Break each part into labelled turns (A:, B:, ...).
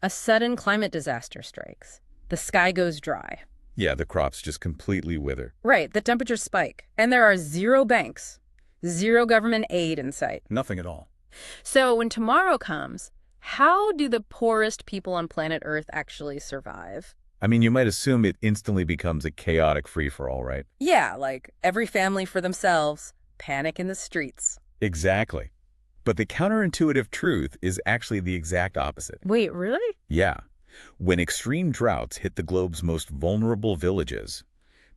A: A sudden climate disaster strikes. The sky goes dry.
B: Yeah, the crops just completely wither.
A: Right, the temperatures spike. And there are zero banks, zero government aid in sight.
B: Nothing at all.
A: So when tomorrow comes, how do the poorest people on planet Earth actually survive?
B: I mean, you might assume it instantly becomes a chaotic free-for-all, right?
A: Yeah, like every family for themselves, panic in the streets.
B: Exactly. But the counterintuitive truth is actually the exact opposite.
A: Wait, really?
B: Yeah. When extreme droughts hit the globe's most vulnerable villages,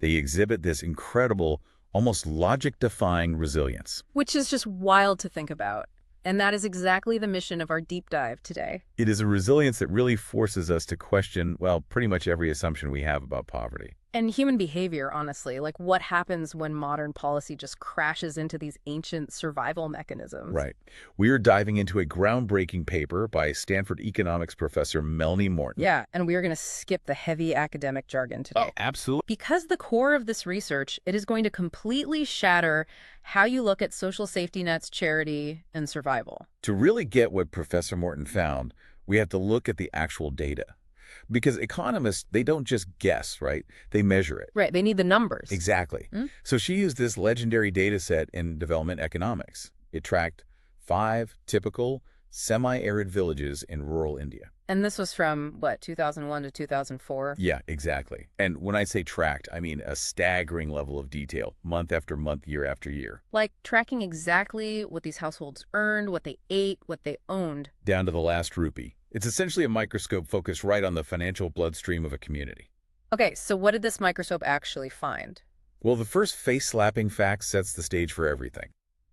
B: they exhibit this incredible, almost logic-defying resilience.
A: Which is just wild to think about. And that is exactly the mission of our deep dive today.
B: It is a resilience that really forces us to question, well, pretty much every assumption we have about poverty.
A: And human behavior, honestly, like what happens when modern policy just crashes into these ancient survival mechanisms.
B: Right. We are diving into a groundbreaking paper by Stanford economics professor Melanie Morten.
A: Yeah, and we are going to skip the heavy academic jargon today.
B: Oh, absolutely.
A: Because the core of this research, it is going to completely shatter how you look at social safety nets, charity, and survival.
B: To really get what Professor Morten found, we have to look at the actual data. Because economists, they don't just guess, right? They measure it.
A: Right, they need the numbers.
B: Exactly. So she used this legendary data set in development economics. It tracked 5 typical semi-arid villages in rural India.
A: And this was from, what, 2001 to 2004?
B: Yeah, exactly. And when I say tracked, I mean a staggering level of detail, month after month, year after year.
A: Like tracking exactly what these households earned, what they ate, what they owned.
B: Down to the last rupee. It's essentially a microscope focused right on the financial bloodstream of a community.
A: Okay, so what did this microscope actually find?
B: Well, the first face-slapping fact sets the stage for everything.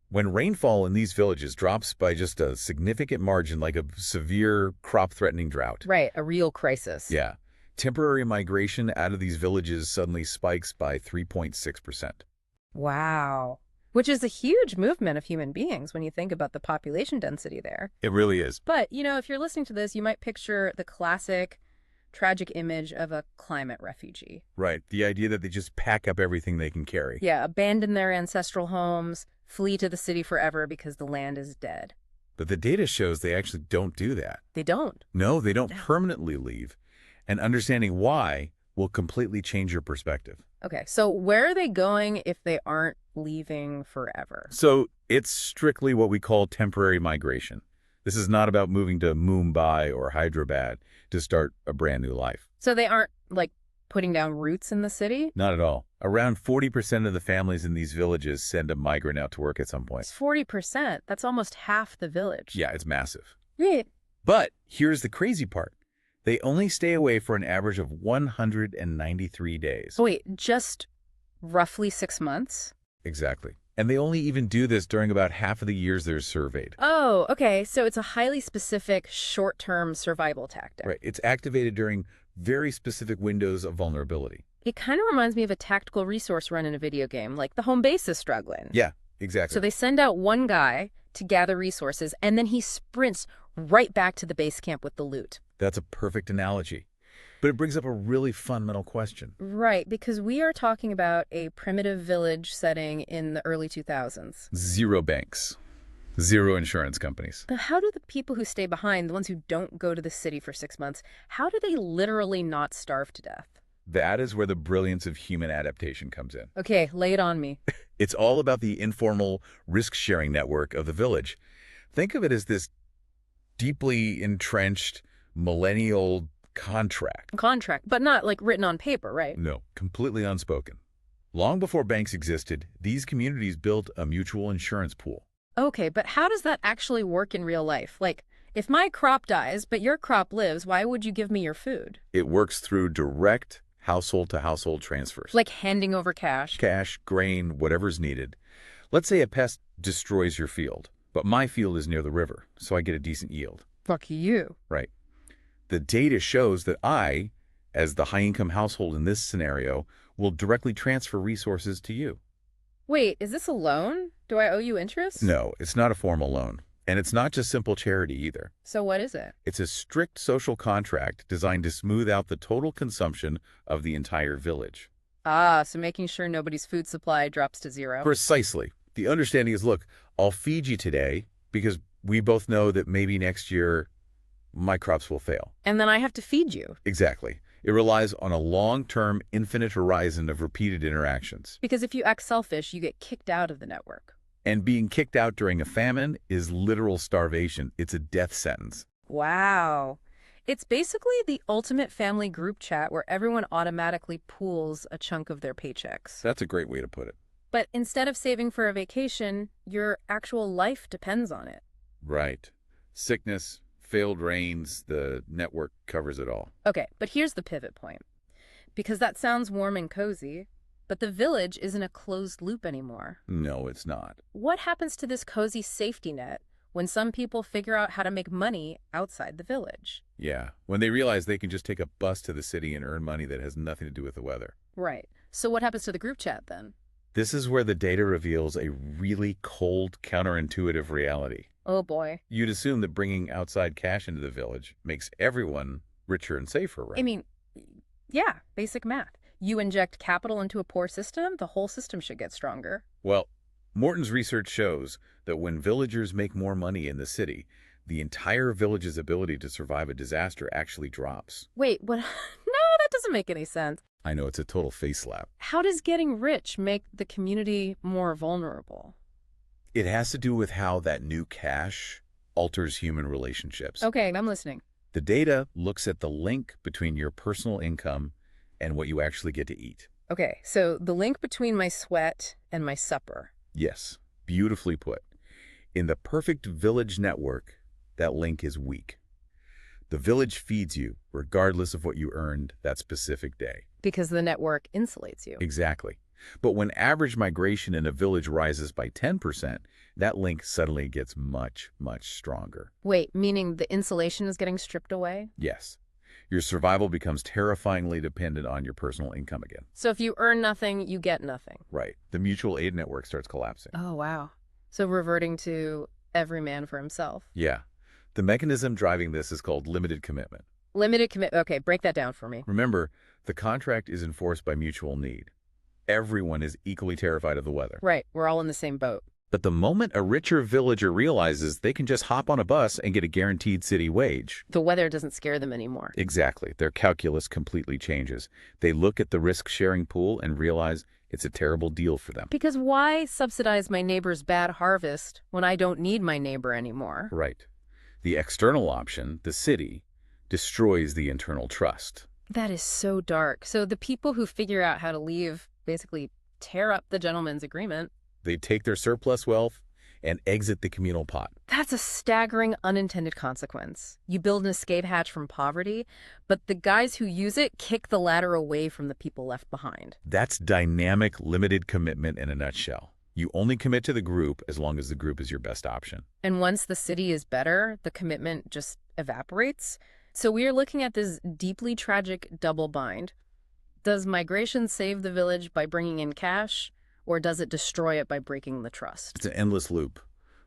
B: When rainfall in these villages drops by just a significant margin, like a severe crop-threatening drought.
A: Right, a real crisis.
B: Yeah. Temporary migration out of these villages suddenly spikes by 3.6%.
A: Wow. Which is a huge movement of human beings when you think about the population density there.
B: It really is.
A: But, you know, if you're listening to this, you might picture the classic tragic image of a climate refugee.
B: Right. The idea that they just pack up everything they can carry.
A: Yeah, abandon their ancestral homes, flee to the city forever because the land is dead.
B: But the data shows they actually don't do that.
A: They don't.
B: No, they don't permanently leave. And understanding why will completely change your perspective.
A: Okay, so where are they going if they aren't leaving forever?
B: So it's strictly what we call temporary migration. This is not about moving to Mumbai or Hyderabad to start a brand new life.
A: So they aren't, like, putting down roots in the city?
B: Not at all. Around 40% of the families in these villages send a migrant out to work at some point.
A: It's 40%. That's almost half the village.
B: Yeah, it's massive.
A: Right.
B: But here's the crazy part. They only stay away for an average of 193 days.
A: Wait, just roughly 6 months?
B: Exactly. And they only even do this during about half of the years they're surveyed.
A: Oh, okay. So it's a highly specific short-term survival tactic.
B: Right. It's activated during very specific windows of vulnerability.
A: It kind of reminds me of a tactical resource run in a video game, like the home base is struggling.
B: Yeah, exactly.
A: So they send out one guy to gather resources, and then he sprints right back to the base camp with the loot.
B: That's a perfect analogy. But it brings up a really fundamental question.
A: Right, because we are talking about a primitive village setting in the early 2000s.
B: 0 banks. 0 insurance companies.
A: But how do the people who stay behind, the ones who don't go to the city for 6 months, how do they literally not starve to death?
B: That is where the brilliance of human adaptation comes in.
A: Okay, lay it on me.
B: It's all about the informal risk-sharing network of the village. Think of it as this deeply entrenched millennial contract.
A: Contract, but not like written on paper, right?
B: No, completely unspoken. Long before banks existed, these communities built a mutual insurance pool.
A: Okay, but how does that actually work in real life? Like, if my crop dies, but your crop lives, why would you give me your food?
B: It works through direct household-to-household transfers.
A: Like handing over cash?
B: Cash, grain, whatever's needed. Let's say a pest destroys your field, but my field is near the river, so I get a decent yield.
A: Fuck you.
B: Right. The data shows that I, as the high-income household in this scenario, will directly transfer resources to you.
A: Wait, is this a loan? Do I owe you interest?
B: No, it's not a formal loan. And it's not just simple charity either.
A: So what is it?
B: It's a strict social contract designed to smooth out the total consumption of the entire village.
A: Ah, so making sure nobody's food supply drops to 0.
B: Precisely. The understanding is, look, I'll feed you today because we both know that maybe next year my crops will fail.
A: And then I have to feed you.
B: Exactly. It relies on a long-term, infinite horizon of repeated interactions.
A: Because if you act selfish, you get kicked out of the network.
B: And being kicked out during a famine is literal starvation. It's a death sentence.
A: Wow. It's basically the ultimate family group chat where everyone automatically pools a chunk of their paychecks.
B: That's a great way to put it.
A: But instead of saving for a vacation, your actual life depends on it.
B: Right. Sickness, failed rains, the network covers it all.
A: Okay, but here's the pivot point. Because that sounds warm and cozy, but the village isn't a closed loop anymore.
B: No, it's not.
A: What happens to this cozy safety net when some people figure out how to make money outside the village?
B: Yeah, when they realize they can just take a bus to the city and earn money that has nothing to do with the weather.
A: Right. So what happens to the group chat then?
B: This is where the data reveals a really cold, counterintuitive reality.
A: Oh boy.
B: You'd assume that bringing outside cash into the village makes everyone richer and safer, right?
A: I mean, yeah, basic math. You inject capital into a poor system, the whole system should get stronger.
B: Well, Morton's research shows that when villagers make more money in the city, the entire village's ability to survive a disaster actually drops.
A: Wait, what? No, that doesn't make any sense.
B: I know, it's a total face slap.
A: How does getting rich make the community more vulnerable?
B: It has to do with how that new cash alters human relationships.
A: Okay, I'm listening.
B: The data looks at the link between your personal income and what you actually get to eat.
A: Okay, so the link between my sweat and my supper.
B: Yes, beautifully put. In the perfect village network, that link is weak. The village feeds you regardless of what you earned that specific day.
A: Because the network insulates you.
B: Exactly. But when average migration in a village rises by 10%, that link suddenly gets much, much stronger.
A: Wait, meaning the insulation is getting stripped away?
B: Yes. Your survival becomes terrifyingly dependent on your personal income again.
A: So if you earn nothing, you get nothing.
B: Right. The mutual aid network starts collapsing.
A: Oh, wow. So reverting to every man for himself.
B: Yeah. The mechanism driving this is called limited commitment.
A: Limited commitment. Okay, break that down for me.
B: Remember, the contract is enforced by mutual need. Everyone is equally terrified of the weather.
A: Right, we're all in the same boat.
B: But the moment a richer villager realizes they can just hop on a bus and get a guaranteed city wage.
A: The weather doesn't scare them anymore.
B: Exactly. Their calculus completely changes. They look at the risk-sharing pool and realize it's a terrible deal for them.
A: Because why subsidize my neighbor's bad harvest when I don't need my neighbor anymore?
B: Right. The external option, the city, destroys the internal trust.
A: That is so dark. So the people who figure out how to leave basically tear up the gentleman's agreement.
B: They take their surplus wealth and exit the communal pot.
A: That's a staggering unintended consequence. You build an escape hatch from poverty, but the guys who use it kick the ladder away from the people left behind.
B: That's dynamic, limited commitment in a nutshell. You only commit to the group as long as the group is your best option.
A: And once the city is better, the commitment just evaporates. So we are looking at this deeply tragic double bind. Does migration save the village by bringing in cash, or does it destroy it by breaking the trust?
B: It's an endless loop.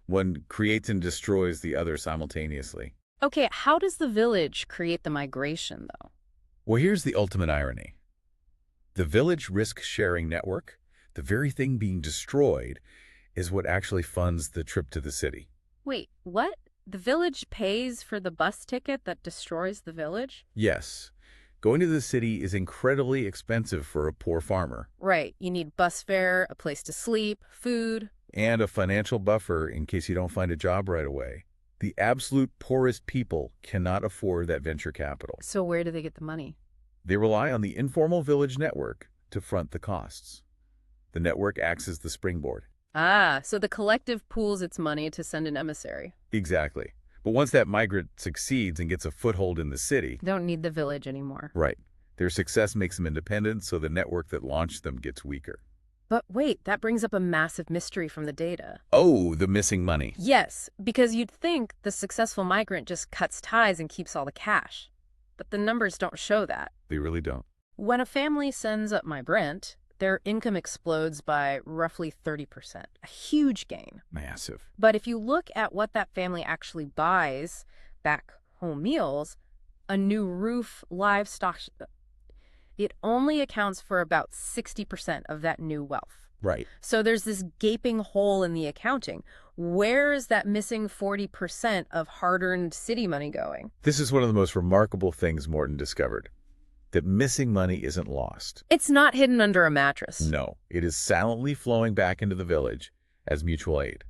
B: One creates and destroys the other simultaneously.
A: Okay, how does the village create the migration, though?
B: Well, here's the ultimate irony. The village risk-sharing network, the very thing being destroyed, is what actually funds the trip to the city.
A: Wait, what? The village pays for the bus ticket that destroys the village?
B: Yes. Going to the city is incredibly expensive for a poor farmer.
A: Right. You need bus fare, a place to sleep, food.
B: And a financial buffer in case you don't find a job right away. The absolute poorest people cannot afford that venture capital.
A: So where do they get the money?
B: They rely on the informal village network to front the costs. The network acts as the springboard.
A: Ah, so the collective pools its money to send an emissary.
B: Exactly. But once that migrant succeeds and gets a foothold in the city...
A: Don't need the village anymore.
B: Right. Their success makes them independent, so the network that launched them gets weaker.
A: But wait, that brings up a massive mystery from the data.
B: Oh, the missing money.
A: Yes, because you'd think the successful migrant just cuts ties and keeps all the cash. But the numbers don't show that.
B: They really don't.
A: When a family sends a migrant, their income explodes by roughly 30%, a huge gain.
B: Massive.
A: But if you look at what that family actually buys, back home meals, a new roof, livestock, it only accounts for about 60% of that new wealth.
B: Right.
A: So there's this gaping hole in the accounting. Where is that missing 40% of hard-earned city money going?
B: This is one of the most remarkable things Morton discovered, that missing money isn't lost.
A: It's not hidden under a mattress.
B: No, it is silently flowing back into the village as mutual aid.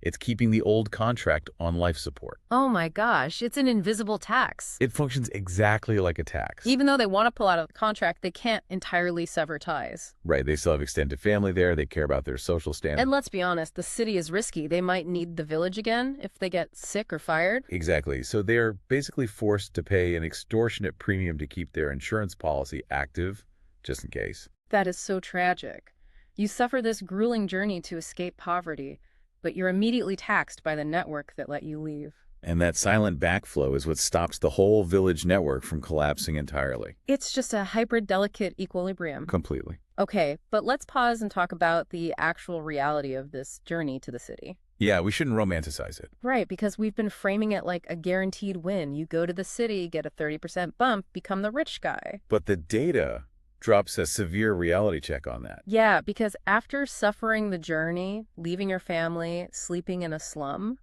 B: It's keeping the old contract on life support.
A: Oh my gosh, it's an invisible tax.
B: It functions exactly like a tax.
A: Even though they want to pull out of the contract, they can't entirely sever ties.
B: Right, they still have extended family there, they care about their social standing.
A: And let's be honest, the city is risky. They might need the village again if they get sick or fired.
B: Exactly, so they're basically forced to pay an extortionate premium to keep their insurance policy active, just in case.
A: That is so tragic. You suffer this grueling journey to escape poverty, but you're immediately taxed by the network that let you leave.
B: And that silent backflow is what stops the whole village network from collapsing entirely.
A: It's just a hyper-delicate equilibrium.
B: Completely.
A: Okay, but let's pause and talk about the actual reality of this journey to the city.
B: Yeah, we shouldn't romanticize it.
A: Right, because we've been framing it like a guaranteed win. You go to the city, get a 30% bump, become the rich guy.
B: But the data drops a severe reality check on that.
A: Yeah, because after suffering the journey, leaving your family, sleeping in a slum,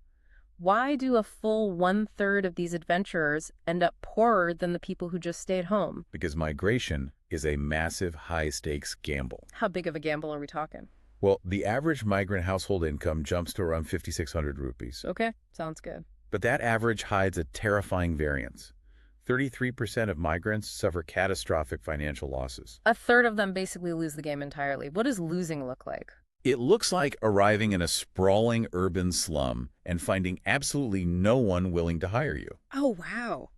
A: why do a full 1/3 of these adventurers end up poorer than the people who just stayed home?
B: Because migration is a massive high-stakes gamble.
A: How big of a gamble are we talking?
B: Well, the average migrant household income jumps to around 5,600 rupees.
A: Okay, sounds good.
B: But that average hides a terrifying variance. 33% of migrants suffer catastrophic financial losses.
A: A third of them basically lose the game entirely. What does losing look like?
B: It looks like arriving in a sprawling urban slum and finding absolutely no one willing to hire you.
A: Oh, wow.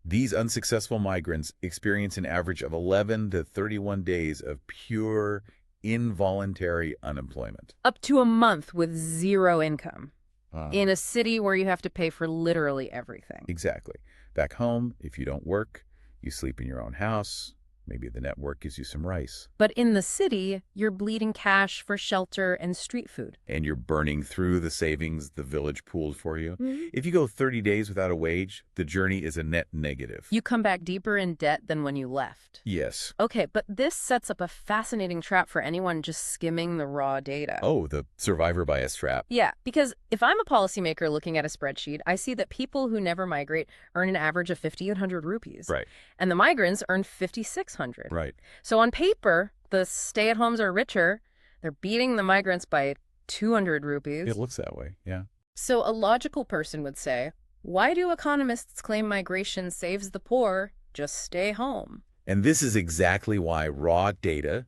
B: These unsuccessful migrants experience an average of 11 to 31 days of pure, involuntary unemployment.
A: Up to a month with zero income.
B: Wow.
A: In a city where you have to pay for literally everything.
B: Exactly. Back home, if you don't work, you sleep in your own house. Maybe the network gives you some rice.
A: But in the city, you're bleeding cash for shelter and street food.
B: And you're burning through the savings the village pooled for you.
A: Mm-hmm.
B: If you go 30 days without a wage, the journey is a net negative.
A: You come back deeper in debt than when you left.
B: Yes.
A: Okay, but this sets up a fascinating trap for anyone just skimming the raw data.
B: Oh, the survivor bias trap.
A: Yeah, because if I'm a policymaker looking at a spreadsheet, I see that people who never migrate earn an average of 5,800 rupees.
B: Right.
A: And the migrants earn 5,600.
B: Right.
A: So on paper, the stay-at-homes are richer. They're beating the migrants by 200 rupees.
B: It looks that way, yeah.
A: So a logical person would say, why do economists claim migration saves the poor? Just stay home.
B: And this is exactly why raw data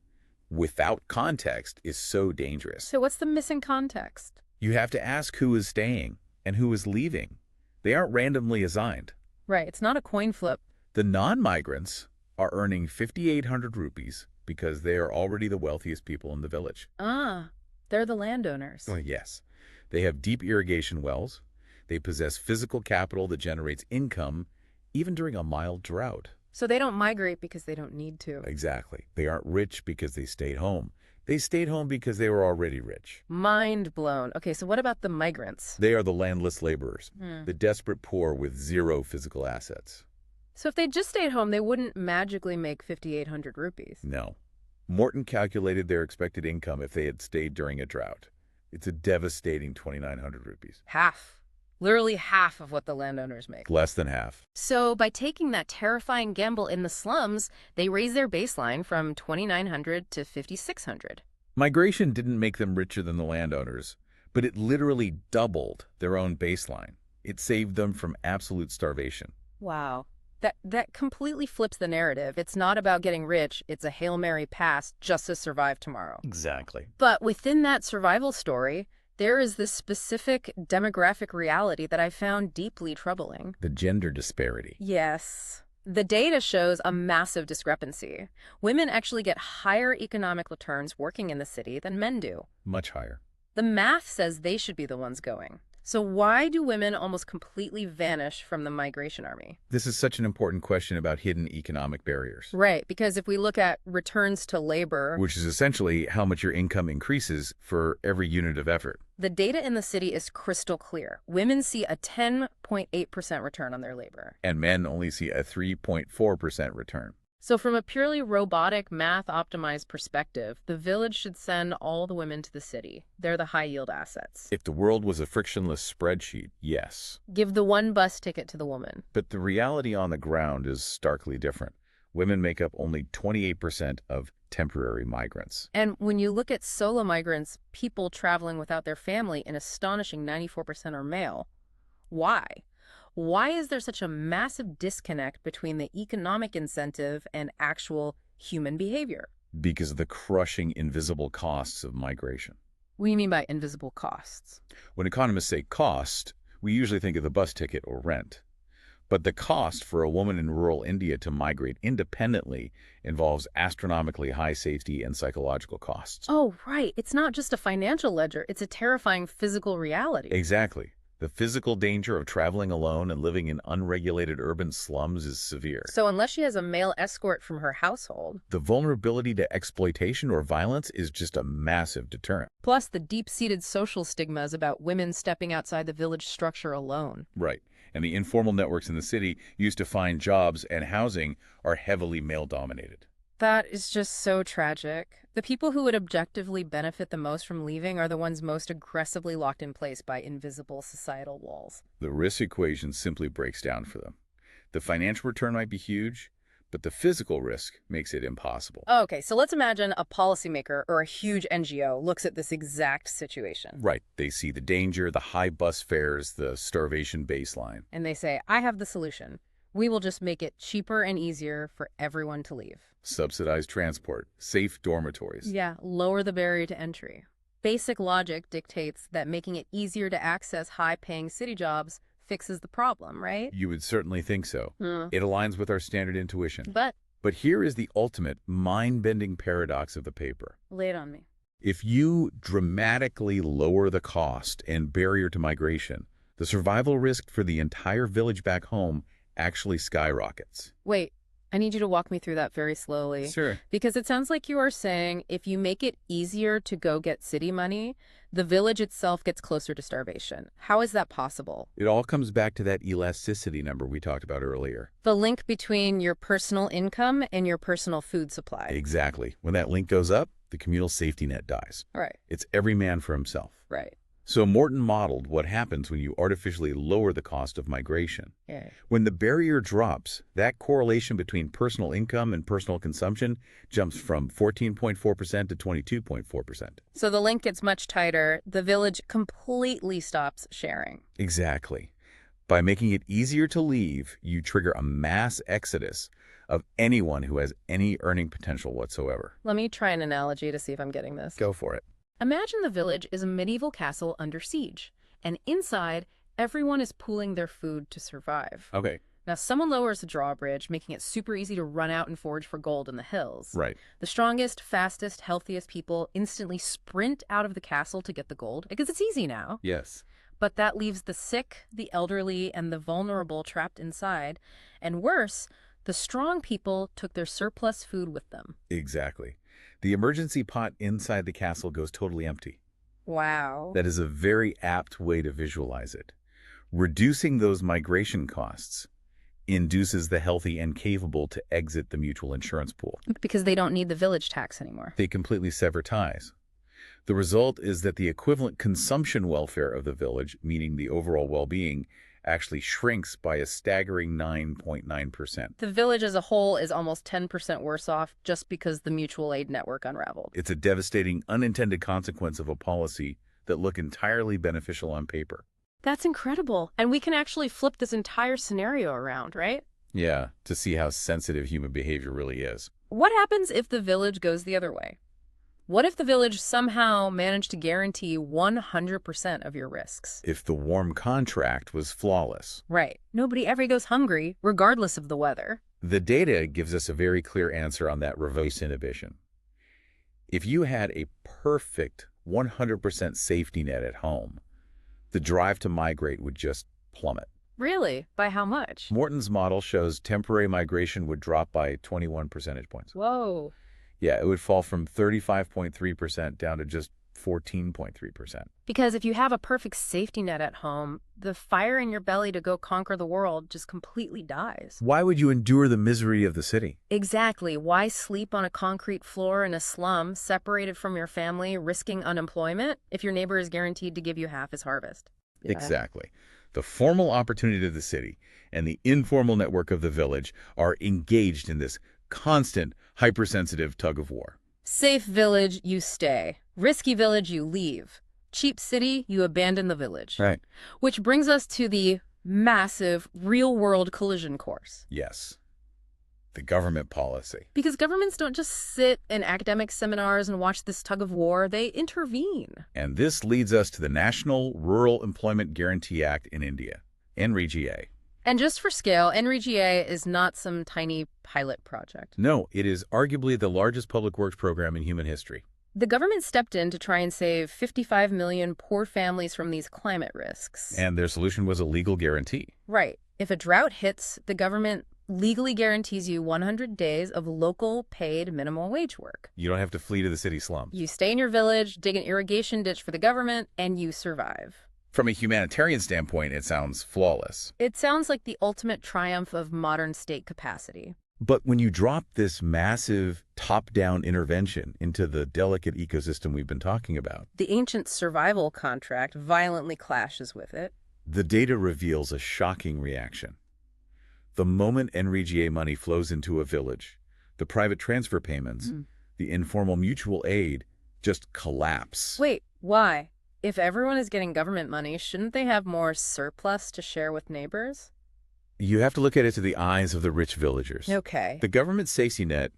B: without context is so dangerous.
A: So what's the missing context?
B: You have to ask who is staying and who is leaving. They aren't randomly assigned.
A: Right, it's not a coin flip.
B: The non-migrants are earning 5,800 rupees because they are already the wealthiest people in the village.
A: Ah, they're the landowners.
B: Oh, yes. They have deep irrigation wells. They possess physical capital that generates income even during a mild drought.
A: So they don't migrate because they don't need to.
B: Exactly. They aren't rich because they stayed home. They stayed home because they were already rich.
A: Mind blown. Okay, so what about the migrants?
B: They are the landless laborers, the desperate poor with zero physical assets.
A: So if they just stayed home, they wouldn't magically make 5,800 rupees.
B: No. Morton calculated their expected income if they had stayed during a drought. It's a devastating 2,900 rupees.
A: Half. Literally half of what the landowners make.
B: Less than half.
A: So by taking that terrifying gamble in the slums, they raise their baseline from 2,900 to 5,600.
B: Migration didn't make them richer than the landowners, but it literally doubled their own baseline. It saved them from absolute starvation.
A: Wow. That completely flips the narrative. It's not about getting rich. It's a Hail Mary pass just to survive tomorrow.
B: Exactly.
A: But within that survival story, there is this specific demographic reality that I found deeply troubling.
B: The gender disparity.
A: Yes. The data shows a massive discrepancy. Women actually get higher economic returns working in the city than men do.
B: Much higher.
A: The math says they should be the ones going. So why do women almost completely vanish from the migration army?
B: This is such an important question about hidden economic barriers.
A: Right, because if we look at returns to labor,
B: Which is essentially how much your income increases for every unit of effort.
A: the data in the city is crystal clear. Women see a 10.8% return on their labor.
B: And men only see a 3.4% return.
A: So from a purely robotic, math-optimized perspective, the village should send all the women to the city. They're the high-yield assets.
B: If the world was a frictionless spreadsheet, yes.
A: Give the one bus ticket to the woman.
B: But the reality on the ground is starkly different. Women make up only 28% of temporary migrants.
A: And when you look at solo migrants, people traveling without their family, an astonishing 94% are male. Why? Why is there such a massive disconnect between the economic incentive and actual human behavior?
B: Because of the crushing invisible costs of migration.
A: What do you mean by invisible costs?
B: When economists say cost, we usually think of the bus ticket or rent. But the cost for a woman in rural India to migrate independently involves astronomically high safety and psychological costs.
A: Oh, right. It's not just a financial ledger. It's a terrifying physical reality.
B: Exactly. The physical danger of traveling alone and living in unregulated urban slums is severe.
A: So unless she has a male escort from her household,
B: The vulnerability to exploitation or violence is just a massive deterrent.
A: plus the deep-seated social stigmas about women stepping outside the village structure alone.
B: Right. And the informal networks in the city used to find jobs and housing are heavily male-dominated.
A: That is just so tragic. The people who would objectively benefit the most from leaving are the ones most aggressively locked in place by invisible societal walls.
B: The risk equation simply breaks down for them. The financial return might be huge, but the physical risk makes it impossible.
A: Okay, so let's imagine a policymaker or a huge NGO looks at this exact situation.
B: Right. They see the danger, the high bus fares, the starvation baseline.
A: And they say, I have the solution. We will just make it cheaper and easier for everyone to leave.
B: Subsidized transport, safe dormitories.
A: Yeah, lower the barrier to entry. Basic logic dictates that making it easier to access high-paying city jobs fixes the problem, right?
B: You would certainly think so. It aligns with our standard intuition.
A: But
B: But here is the ultimate mind-bending paradox of the paper.
A: lay it on me.
B: If you dramatically lower the cost and barrier to migration, the survival risk for the entire village back home actually skyrockets.
A: Wait, I need you to walk me through that very slowly.
B: Sure.
A: Because it sounds like you are saying if you make it easier to go get city money, the village itself gets closer to starvation. How is that possible?
B: It all comes back to that elasticity number we talked about earlier.
A: The link between your personal income and your personal food supply.
B: Exactly. When that link goes up, the communal safety net dies.
A: Right,
B: It's every man for himself.
A: right.
B: So Morten modeled what happens when you artificially lower the cost of migration.
A: Yeah.
B: When the barrier drops, that correlation between personal income and personal consumption jumps from 14.4% to 22.4%.
A: So the link gets much tighter. The village completely stops sharing.
B: Exactly. By making it easier to leave, you trigger a mass exodus of anyone who has any earning potential whatsoever.
A: Let me try an analogy to see if I'm getting this.
B: Go for it.
A: Imagine the village is a medieval castle under siege, and inside, everyone is pooling their food to survive.
B: Okay.
A: Now, someone lowers the drawbridge, making it super easy to run out and forage for gold in the hills.
B: Right.
A: The strongest, fastest, healthiest people instantly sprint out of the castle to get the gold, because it's easy now.
B: Yes.
A: But that leaves the sick, the elderly, and the vulnerable trapped inside. And worse, the strong people took their surplus food with them.
B: Exactly. The emergency pot inside the castle goes totally empty.
A: Wow.
B: That is a very apt way to visualize it. Reducing those migration costs induces the healthy and capable to exit the mutual insurance pool.
A: Because they don't need the village tax anymore.
B: They completely sever ties. The result is that the equivalent consumption welfare of the village, meaning the overall well-being, actually shrinks by a staggering 9.9%.
A: The village as a whole is almost 10% worse off just because the mutual aid network unraveled.
B: It's a devastating unintended consequence of a policy that looked entirely beneficial on paper.
A: That's incredible. And we can actually flip this entire scenario around, right?
B: Yeah, to see how sensitive human behavior really is.
A: What happens if the village goes the other way? What if the village somehow managed to guarantee 100% of your risks?
B: If the warm contract was flawless.
A: Right. Nobody ever goes hungry, regardless of the weather.
B: The data gives us a very clear answer on that reverse inhibition. If you had a perfect 100% safety net at home, the drive to migrate would just plummet.
A: Really? By how much?
B: Morten's model shows temporary migration would drop by 21 percentage points.
A: Whoa.
B: Yeah, it would fall from 35.3% down to just 14.3%.
A: Because if you have a perfect safety net at home, the fire in your belly to go conquer the world just completely dies.
B: Why would you endure the misery of the city?
A: Exactly. Why sleep on a concrete floor in a slum, separated from your family, risking unemployment, if your neighbor is guaranteed to give you half his harvest? Yeah.
B: Exactly. The formal opportunity of the city and the informal network of the village are engaged in this constant, hypersensitive tug of war.
A: Safe village, you stay. Risky village, you leave. Cheap city, you abandon the village.
B: Right.
A: Which brings us to the massive real-world collision course.
B: Yes. The government policy.
A: Because governments don't just sit in academic seminars and watch this tug of war, they intervene.
B: And this leads us to the National Rural Employment Guarantee Act in India, NREGA.
A: And just for scale, NREGA is not some tiny pilot project.
B: No, it is arguably the largest public works program in human history.
A: The government stepped in to try and save 55 million poor families from these climate risks.
B: And their solution was a legal guarantee.
A: Right. If a drought hits, the government legally guarantees you 100 days of local paid minimum wage work.
B: You don't have to flee to the city slums.
A: You stay in your village, dig an irrigation ditch for the government, and you survive.
B: From a humanitarian standpoint, it sounds flawless.
A: It sounds like the ultimate triumph of modern state capacity.
B: But when you drop this massive top-down intervention into the delicate ecosystem we've been talking about,
A: The ancient survival contract violently clashes with it.
B: the data reveals a shocking reaction. The moment NREGA money flows into a village, the private transfer payments, the informal mutual aid just collapse.
A: Wait, why? If everyone is getting government money, shouldn't they have more surplus to share with neighbors?
B: You have to look at it through the eyes of the rich villagers.
A: Okay.
B: The government safety net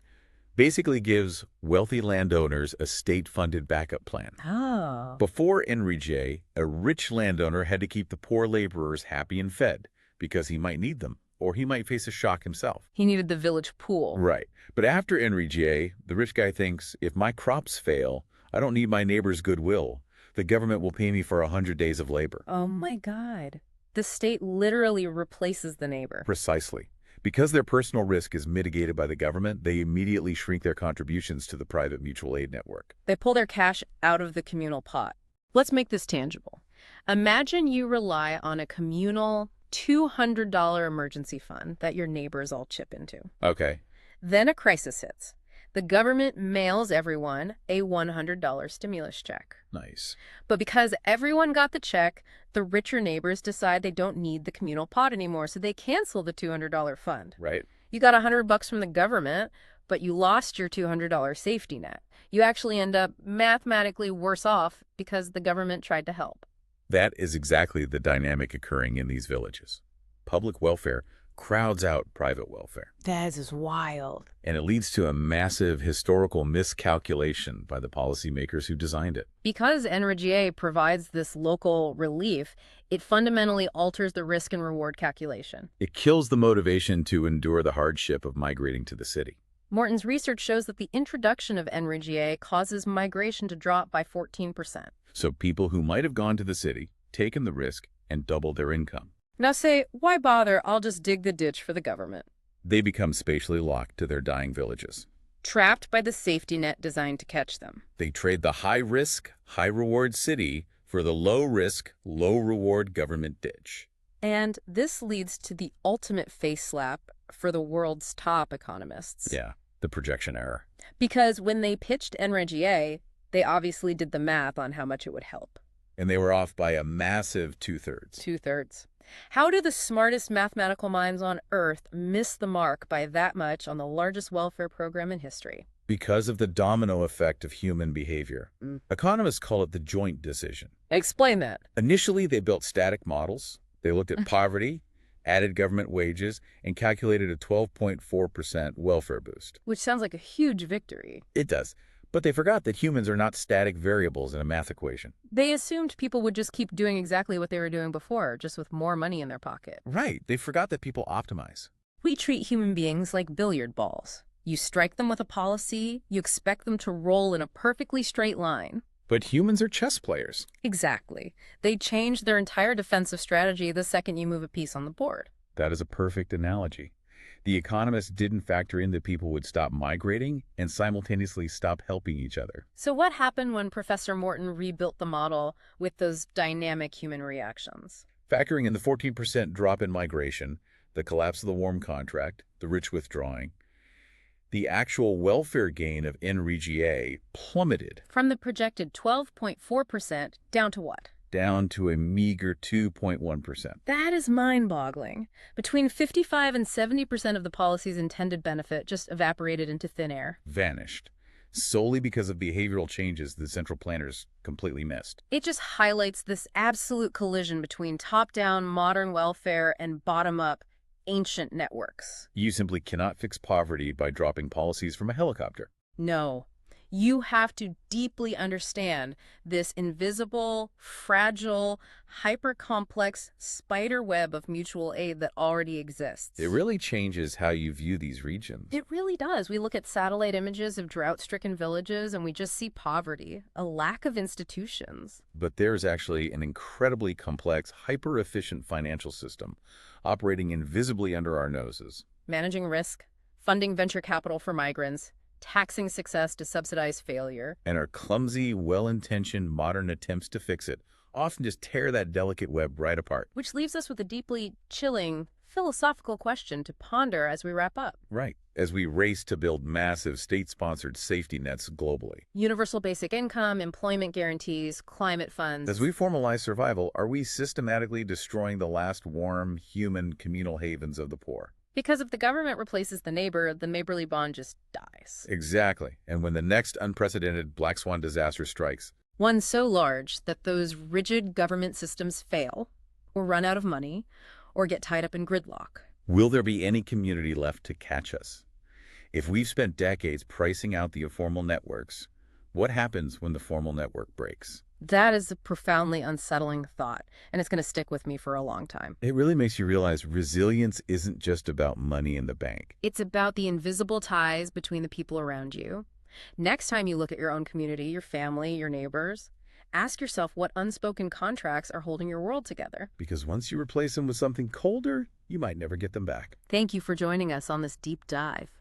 B: basically gives wealthy landowners a state-funded backup plan.
A: Oh.
B: Before NREGA, a rich landowner had to keep the poor laborers happy and fed because he might need them, or he might face a shock himself.
A: He needed the village pool.
B: Right. But after NREGA, the rich guy thinks, if my crops fail, I don't need my neighbor's goodwill. The government will pay me for 100 days of labor.
A: Oh my God. The state literally replaces the neighbor.
B: Precisely. Because their personal risk is mitigated by the government, they immediately shrink their contributions to the private mutual aid network.
A: They pull their cash out of the communal pot. Let's make this tangible. Imagine you rely on a communal $200 emergency fund that your neighbors all chip into.
B: Okay.
A: Then a crisis hits. The government mails everyone a $100 stimulus check.
B: Nice.
A: But because everyone got the check, the richer neighbors decide they don't need the communal pot anymore, so they cancel the $200 fund.
B: Right.
A: You got $100 from the government, but you lost your $200 safety net. You actually end up mathematically worse off because the government tried to help.
B: That is exactly the dynamic occurring in these villages. Public welfare crowds out private welfare.
A: That is wild.
B: And it leads to a massive historical miscalculation by the policymakers who designed it.
A: Because NREGA provides this local relief, it fundamentally alters the risk and reward calculation.
B: It kills the motivation to endure the hardship of migrating to the city.
A: Morton's research shows that the introduction of NREGA causes migration to drop by 14%.
B: So people who might have gone to the city, taken the risk, and doubled their income.
A: Now say, why bother? I'll just dig the ditch for the government.
B: They become spatially locked to their dying villages.
A: Trapped by the safety net designed to catch them.
B: They trade the high-risk, high-reward city for the low-risk, low-reward government ditch.
A: And this leads to the ultimate face slap for the world's top economists.
B: Yeah, the projection error.
A: Because when they pitched NREGA, they obviously did the math on how much it would help.
B: And they were off by a massive two-thirds.
A: Two-thirds. How do the smartest mathematical minds on Earth miss the mark by that much on the largest welfare program in history?
B: Because of the domino effect of human behavior. Economists call it the joint decision.
A: Explain that.
B: Initially, they built static models. They looked at poverty, added government wages, and calculated a 12.4% welfare boost.
A: Which sounds like a huge victory.
B: It does. But they forgot that humans are not static variables in a math equation.
A: They assumed people would just keep doing exactly what they were doing before, just with more money in their pocket.
B: Right. They forgot that people optimize.
A: We treat human beings like billiard balls. You strike them with a policy, you expect them to roll in a perfectly straight line.
B: But humans are chess players.
A: Exactly. They change their entire defensive strategy the second you move a piece on the board.
B: That is a perfect analogy. The economists didn't factor in that people would stop migrating and simultaneously stop helping each other.
A: So what happened when Professor Morten rebuilt the model with those dynamic human reactions?
B: Factoring in the 14% drop in migration, the collapse of the warm contract, the rich withdrawing, the actual welfare gain of NREGA plummeted
A: From the projected 12.4% down to what?
B: down to a meager 2.1%.
A: That is mind-boggling. Between 55 and 70% of the policy's intended benefit just evaporated into thin air.
B: Vanished, solely because of behavioral changes the central planners completely missed.
A: It just highlights this absolute collision between top-down modern welfare and bottom-up ancient networks.
B: You simply cannot fix poverty by dropping policies from a helicopter.
A: No. You have to deeply understand this invisible, fragile, hyper-complex spider web of mutual aid that already exists.
B: It really changes how you view these regions.
A: It really does. We look at satellite images of drought-stricken villages and we just see poverty, a lack of institutions.
B: But there's actually an incredibly complex, hyper-efficient financial system operating invisibly under our noses.
A: Managing risk, funding venture capital for migrants, taxing success to subsidize failure.
B: And our clumsy, well-intentioned modern attempts to fix it often just tear that delicate web right apart.
A: Which leaves us with a deeply chilling, philosophical question to ponder as we wrap up.
B: Right, as we race to build massive state-sponsored safety nets globally.
A: Universal basic income, employment guarantees, climate funds.
B: As we formalize survival, are we systematically destroying the last warm, human communal havens of the poor?
A: Because if the government replaces the neighborly bond just dies.
B: Exactly. And when the next unprecedented black swan disaster strikes,
A: one so large that those rigid government systems fail, or run out of money, or get tied up in gridlock.
B: will there be any community left to catch us? If we've spent decades pricing out the informal networks, what happens when the formal network breaks?
A: That is a profoundly unsettling thought, and it's going to stick with me for a long time.
B: It really makes you realize resilience isn't just about money in the bank.
A: It's about the invisible ties between the people around you. Next time you look at your own community, your family, your neighbors, ask yourself what unspoken contracts are holding your world together.
B: Because once you replace them with something colder, you might never get them back.
A: Thank you for joining us on this deep dive.